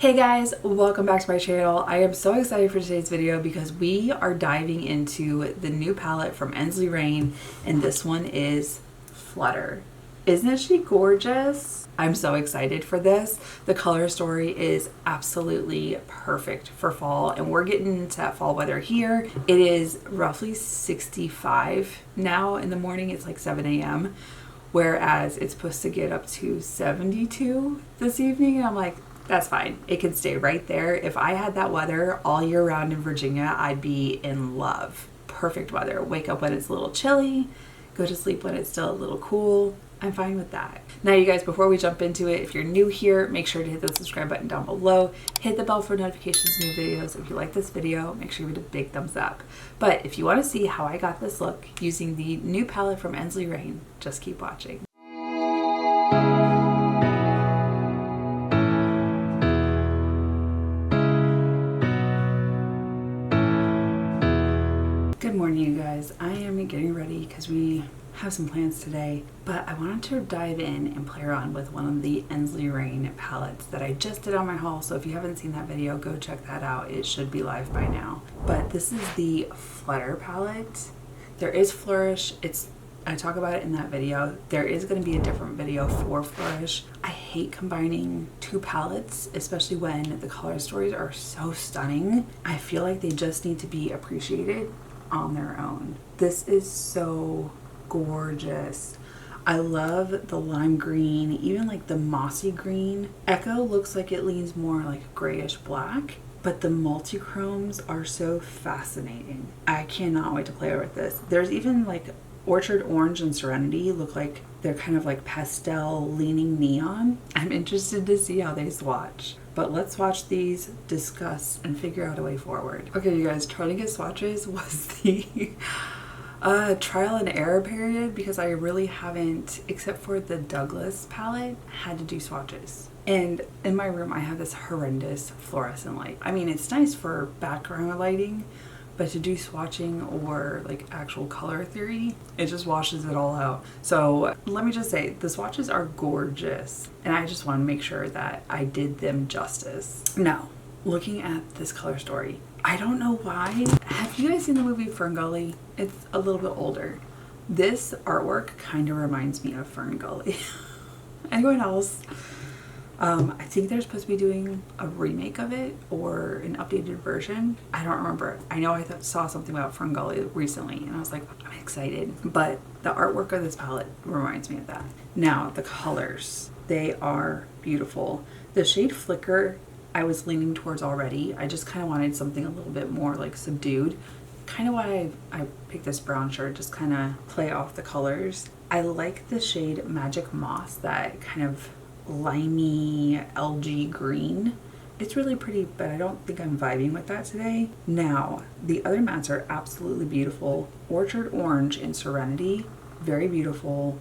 Hey guys, welcome back to my channel. I am so excited for today's video because we are diving into the new palette from Ensley Reign, and this one is Flutter. Isn't she gorgeous? I'm so excited for this. The color story is absolutely perfect for fall, and we're getting into that fall weather here. It is roughly 65 now in the morning. It's like 7 a.m. whereas it's supposed to get up to 72 this evening, and I'm like, that's fine. It can stay right there. If I had that weather all year round in Virginia, I'd be in love. Perfect weather. Wake up when it's a little chilly, go to sleep when it's still a little cool. I'm fine with that. Now you guys, before we jump into it, if you're new here, make sure to hit the subscribe button down below. Hit the bell for notifications, new videos. If you like this video, make sure you hit a big thumbs up. But if you want to see how I got this look using the new palette from Ensley Reign, just keep watching. Good morning, you guys. I am getting ready because we have some plans today, but I wanted to dive in and play around with one of the Ensley Reign palettes that I just did on my haul. So if you haven't seen that video, go check that out. It should be live by now. But this is the Flutter palette. There is Flourish. I talk about it in that video. There is going to be a different video for Flourish. I hate combining two palettes, especially when the color stories are so stunning. I feel like they just need to be appreciated on their own. This is so gorgeous. I love the lime green, even like the mossy green. Echo looks like it leans more like grayish black, but the multi-chromes are so fascinating. I cannot wait to play with this. There's even like Orchard Orange and Serenity look like they're kind of like pastel leaning neon. I'm interested to see how they swatch. But let's watch these, discuss, and figure out a way forward. Okay, you guys, trying to get swatches was the trial and error period because I really haven't, except for the Douglas palette, had to do swatches. And in my room, I have this horrendous fluorescent light. I mean, it's nice for background lighting, but to do swatching or like actual color theory, it just washes it all out. So let me just say, the swatches are gorgeous, and I just want to make sure that I did them justice. Now, looking at this color story, I don't know why. Have you guys seen the movie Ferngully? It's a little bit older. This artwork kind of reminds me of Ferngully. Anyone else? I think they're supposed to be doing a remake of it or an updated version. I don't remember. I know I saw something about Ferngully recently and I was like, I'm excited. But the artwork of this palette reminds me of that. Now, the colors, they are beautiful. The shade Flicker, I was leaning towards already. I just kind of wanted something a little bit more like subdued. Kind of why I picked this brown shirt, just kind of play off the colors. I like the shade Magic Moss, that kind of limey algae green. It's really pretty, but I don't think I'm vibing with that today. Now, the other mattes are absolutely beautiful. Orchard Orange and Serenity, very beautiful.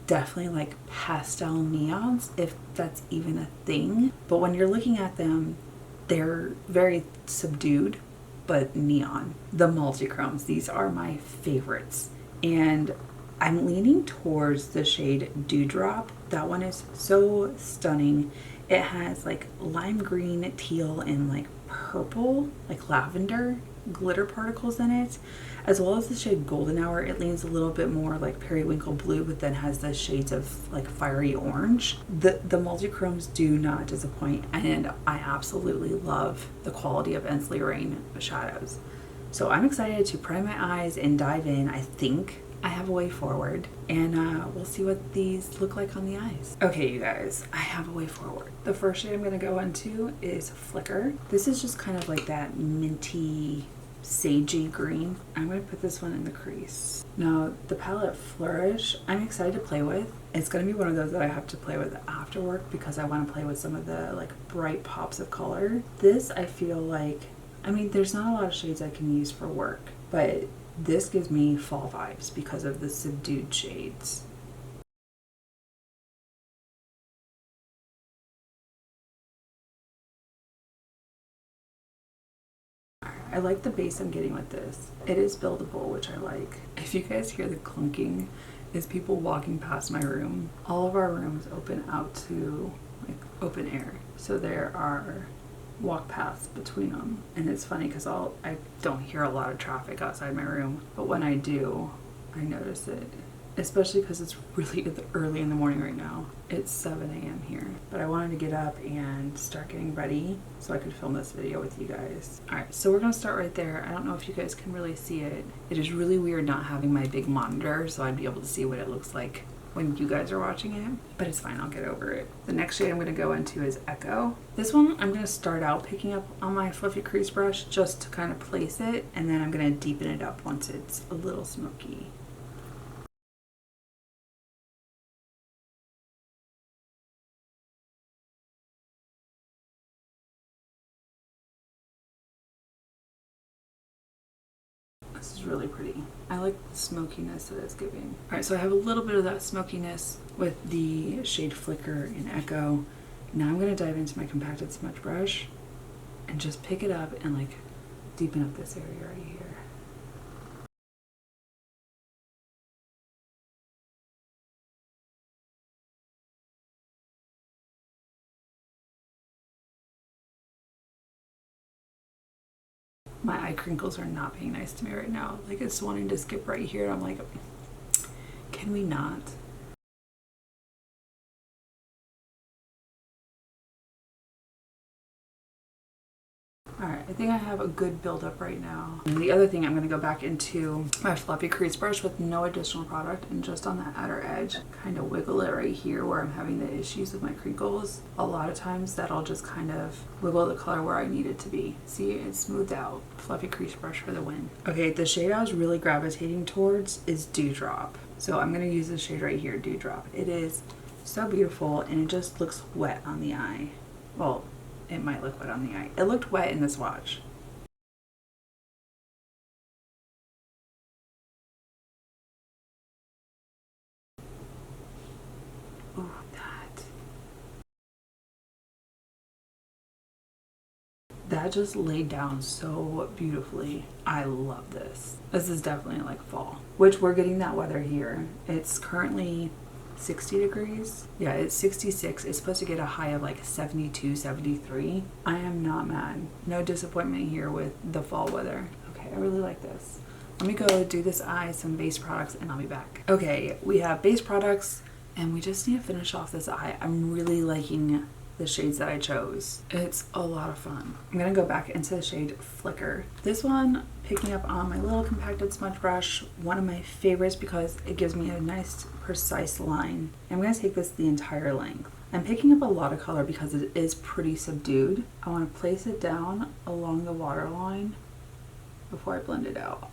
Definitely like pastel neons, if that's even a thing. But when you're looking at them, they're very subdued, but neon. The multi-chromes, these are my favorites. And I'm leaning towards the shade Dewdrop. That one is so stunning. It has like lime green, teal, and like purple, like lavender glitter particles in it, as well as the shade Golden Hour. It leans a little bit more like periwinkle blue, but then has the shades of like fiery orange. The multi-chromes do not disappoint, and I absolutely love the quality of Ensley Reign shadows. So I'm excited to prime my eyes and dive in. I think I have a way forward, and we'll see what these look like on the eyes. Okay, you guys, I have a way forward. The first shade I'm going to go into is Flicker. This is just kind of like that minty, sagey green. I'm going to put this one in the crease. Now, the palette Flourish, I'm excited to play with. It's going to be one of those that I have to play with after work because I want to play with some of the like bright pops of color. This, I feel like, I mean, there's not a lot of shades I can use for work, but this gives me fall vibes because of the subdued shades. I like the base I'm getting with this. It is buildable, which I like. If you guys hear the clunking, it's people walking past my room. All of our rooms open out to like open air. So there are walk paths between them. And it's funny because I don't hear a lot of traffic outside my room, but when I do, I notice it. Especially because it's really early in the morning right now. It's 7 a.m. here. But I wanted to get up and start getting ready so I could film this video with you guys. Alright, so we're going to start right there. I don't know if you guys can really see it. It is really weird not having my big monitor so I'd be able to see what it looks like when you guys are watching it. But it's fine, I'll get over it. The next shade I'm going to go into is Echo. This one I'm going to start out picking up on my fluffy crease brush just to kind of place it. And then I'm going to deepen it up once it's a little smoky. This is really pretty. I like the smokiness that it's giving. Alright, so I have a little bit of that smokiness with the shade Flicker in Echo. Now I'm going to dive into my compacted smudge brush and just pick it up and like deepen up this area right here. My eye crinkles are not being nice to me right now. Like it's wanting to skip right here. I'm like, can we not? Alright, I think I have a good build-up right now. And the other thing, I'm going to go back into my fluffy crease brush with no additional product and just on that outer edge, kind of wiggle it right here where I'm having the issues with my crinkles. A lot of times that'll just kind of wiggle the color where I need it to be. See, it's smoothed out. Fluffy crease brush for the win. Okay, the shade I was really gravitating towards is Dewdrop. So I'm going to use this shade right here, Dewdrop. It is so beautiful and it just looks wet on the eye. Well, it might look wet on the eye. It looked wet in the swatch. Ooh, that just laid down so beautifully. I love this. This is definitely like fall, which we're getting that weather here. It's currently 60 degrees. Yeah, it's 66. It's supposed to get a high of like 72, 73. I am not mad. No disappointment here with the fall weather. Okay, I really like this. Let me go do this eye, some base products, and I'll be back. Okay, we have base products and we just need to finish off this eye. I'm really liking the shades that I chose. It's a lot of fun. I'm gonna go back into the shade Flicker. This one, picking up on my little compacted smudge brush, one of my favorites because it gives me a nice precise line. I'm gonna take this the entire length. I'm picking up a lot of color because it is pretty subdued. I want to place it down along the waterline before I blend it out.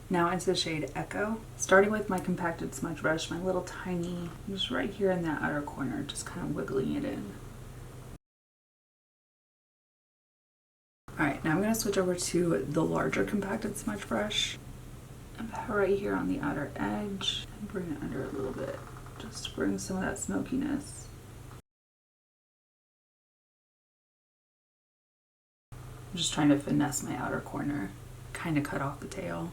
Now into the shade Echo. Starting with my compacted smudge brush, my little tiny, just right here in that outer corner, just kind of wiggling it in. Alright, now I'm going to switch over to the larger compacted smudge brush. And put it right here on the outer edge and bring it under a little bit, just to bring some of that smokiness. I'm just trying to finesse my outer corner, kind of cut off the tail.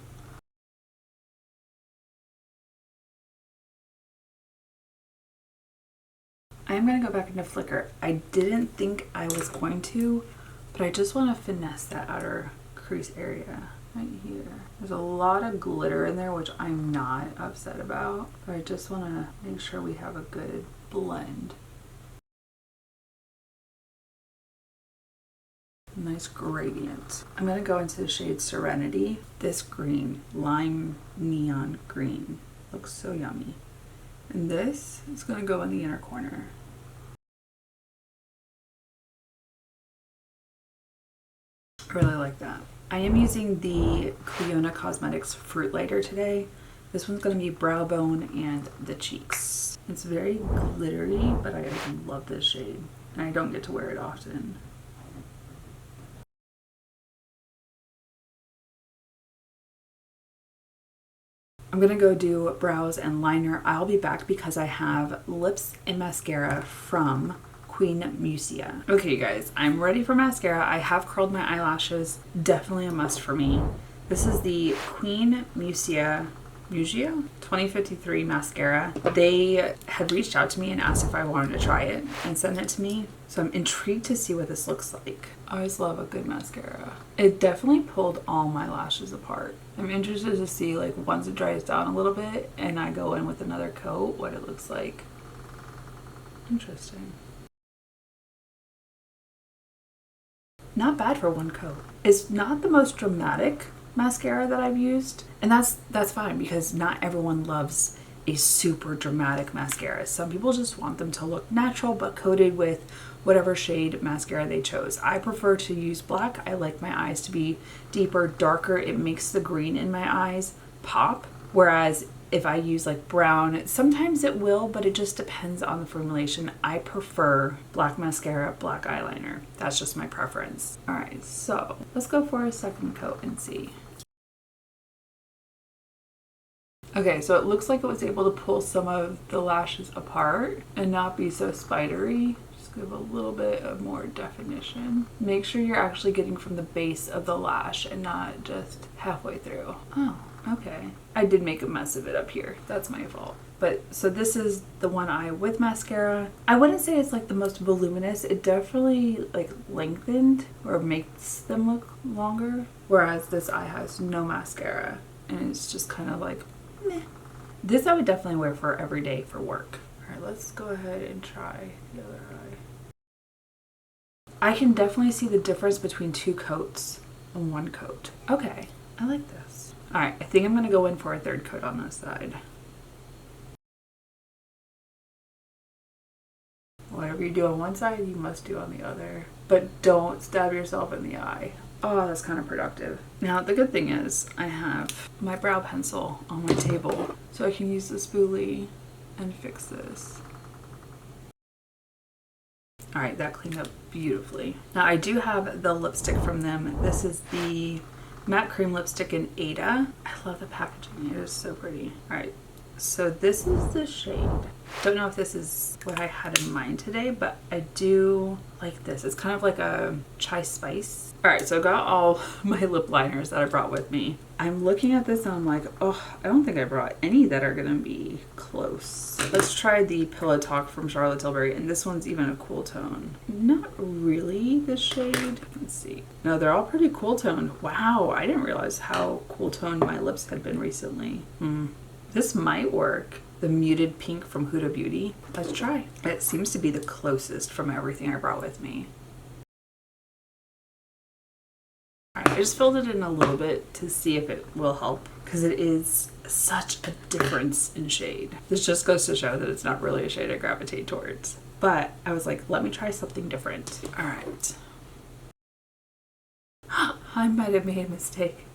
I am going to go back into Flicker. I didn't think I was going to, but I just want to finesse that outer crease area right here. There's a lot of glitter in there, which I'm not upset about, but I just want to make sure we have a good blend. Nice gradient. I'm going to go into the shade Serenity. This green, lime neon green, looks so yummy. And this is going to go in the inner corner. I really like that. I am using the Clionadh Cosmetics Fruit Lighter today. This one's going to be brow bone and the cheeks. It's very glittery, but I love this shade. And I don't get to wear it often. I'm gonna go do brows and liner. I'll be back because I have lips and mascara from Queen Musia. Okay, you guys, I'm ready for mascara. I have curled my eyelashes. Definitely a must for me. This is the Queen Musia 2053 mascara. They had reached out to me and asked if I wanted to try it and send it to me. So I'm intrigued to see what this looks like. I always love a good mascara. It definitely pulled all my lashes apart. I'm interested to see, like, once it dries down a little bit and I go in with another coat, what it looks like. Interesting. Not bad for one coat. It's not the most dramatic mascara that I've used, and that's fine because not everyone loves a super dramatic mascara. Some people just want them to look natural but coated with whatever shade mascara they chose. I prefer to use black. I like my eyes to be deeper, darker. It makes the green in my eyes pop, whereas if I use like brown, sometimes it will, but it just depends on the formulation. I prefer black mascara, black eyeliner. That's just my preference. All right, so let's go for a second coat and see. Okay, so it looks like it was able to pull some of the lashes apart and not be so spidery. Just give a little bit of more definition. Make sure you're actually getting from the base of the lash and not just halfway through. Oh, okay. I did make a mess of it up here. That's my fault. But so this is the one eye with mascara. I wouldn't say it's like the most voluminous. It definitely like lengthened or makes them look longer. Whereas this eye has no mascara and it's just kind of like meh. This I would definitely wear for every day for work. All right, let's go ahead and try the other eye. I can definitely see the difference between two coats and one coat. Okay, I like this. All right, I think I'm gonna go in for a third coat on this side. Whatever you do on one side, you must do on the other. But don't stab yourself in the eye. Oh, that's kind of productive. Now, the good thing is I have my brow pencil on my table, so I can use the spoolie and fix this. All right, that cleaned up beautifully. Now, I do have the lipstick from them. This is the matte cream lipstick in Ada. I love the packaging. It is so pretty. All right, so this is the shade. Don't know if this is what I had in mind today, but I do like this. It's kind of like a chai spice. All right, so I got all my lip liners that I brought with me. I'm looking at this and I'm like, oh, I don't think I brought any that are gonna be close. Let's try the Pillow Talk from Charlotte Tilbury, and this one's even a cool tone. Not really the shade. Let's see. No, they're all pretty cool toned. Wow, I didn't realize how cool toned my lips had been recently. This might work. The muted pink from Huda Beauty. Let's try. It seems to be the closest from everything I brought with me. Alright, I just filled it in a little bit to see if it will help because it is such a difference in shade. This just goes to show that it's not really a shade I gravitate towards. But I was like, let me try something different. Alright. I might have made a mistake.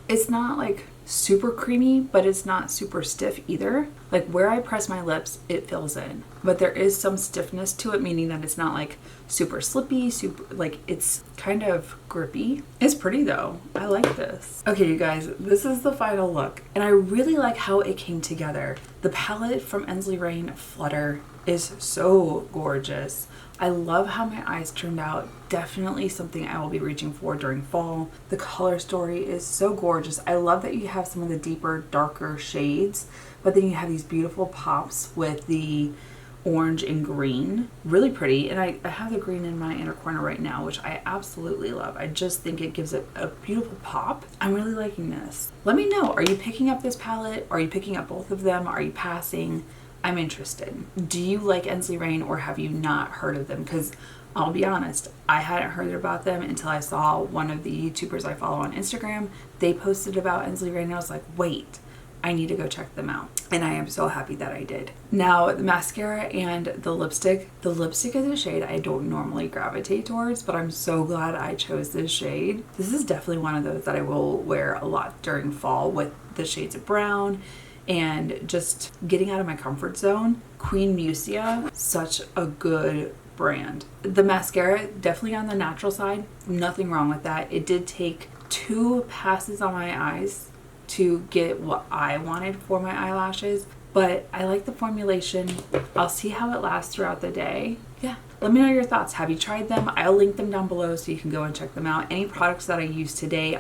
It's not like super creamy, but it's not super stiff either. Like where I press my lips, it fills in. But there is some stiffness to it, meaning that it's not like super slippy, super like it's kind of grippy. It's pretty though. I like this. Okay, you guys, this is the final look. And I really like how it came together. The palette from Ensley Reign Flutter is so gorgeous. I love how my eyes turned out. Definitely something I will be reaching for during fall. The color story is so gorgeous. I love that you have some of the deeper, darker shades, but then you have these beautiful pops with the orange and green. Really pretty. And I have the green in my inner corner right now, which I absolutely love. I just think it gives it a beautiful pop. I'm really liking this. Let me know, are you picking up this palette? Are you picking up both of them? Are you passing? I'm interested. Do you like Ensley Reign or have you not heard of them? Because I'll be honest, I hadn't heard about them until I saw one of the YouTubers I follow on Instagram. They posted about Ensley Reign and I was like, wait, I need to go check them out. And I am so happy that I did. Now, the mascara and the lipstick is a shade I don't normally gravitate towards, but I'm so glad I chose this shade. This is definitely one of those that I will wear a lot during fall with the shades of brown and just getting out of my comfort zone. Queen Musia, such a good brand. The mascara, definitely on the natural side. Nothing wrong with that. It did take 2 passes on my eyes to get what I wanted for my eyelashes, but I like the formulation. I'll see how it lasts throughout the day. Yeah, let me know your thoughts. Have you tried them? I'll link them down below so you can go and check them out. Any products that I use today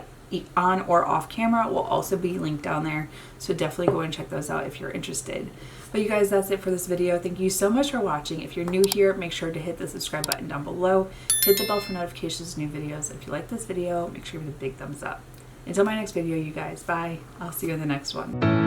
on or off camera will also be linked down there, so definitely go and check those out if you're interested. But you guys, that's it for this video. Thank you so much for watching. If you're new here, make sure to hit the subscribe button down below, hit the bell for notifications of new videos. If you like this video, make sure you give it a big thumbs up. Until my next video, you guys, bye. I'll see you in the next one.